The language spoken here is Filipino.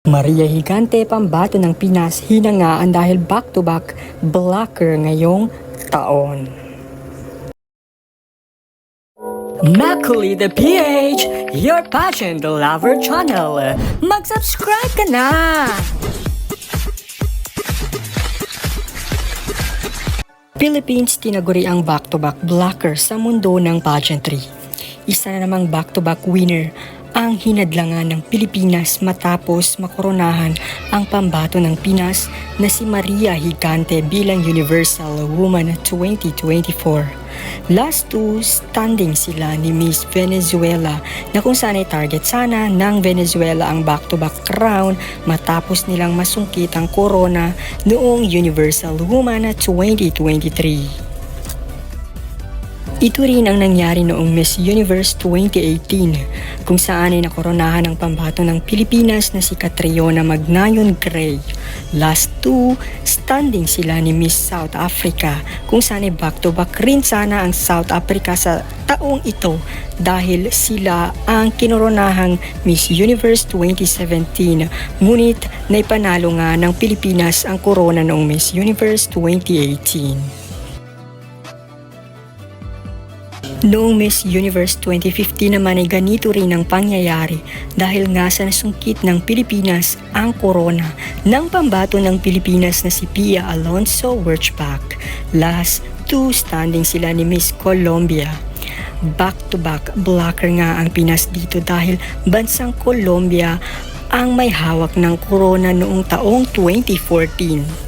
Maria Higante pambato ng Pinas hinangaan dahil back-to-back blocker ngayong taon. Macaulay the PH, your passion the lover channel. Mag-subscribe ka na! Philippines tinaguri ang back-to-back blocker sa mundo ng pageantry. Isa na namang back-to-back winner ang hinadlangan ng Pilipinas matapos makoronahan ang pambato ng Pinas na si Maria Higante bilang Universal Woman 2024. Last two, standing sila ni Miss Venezuela na kung saan ay target sana ng Venezuela ang back-to-back crown matapos nilang masungkit ang corona noong Universal Woman 2023. Ito rin ang nangyari noong Miss Universe 2018 kung saan ay nakoronahan ang pambato ng Pilipinas na si Catriona Magnayon Gray. Last two, standing sila ni Miss South Africa kung saan ay back-to-back rin sana ang South Africa sa taong ito dahil sila ang kinoronahang Miss Universe 2017 ngunit naipanalo nga ng Pilipinas ang corona noong Miss Universe 2018. Noong Miss Universe 2015 naman ay ganito rin ang pangyayari dahil nga sa nasungkit ng Pilipinas ang corona ng pambato ng Pilipinas na si Pia Alonso Wirchbach. Last two, standing sila ni Miss Colombia. Back-to-back blocker nga ang Pinas dito dahil bansang Colombia ang may hawak ng corona noong taong 2014.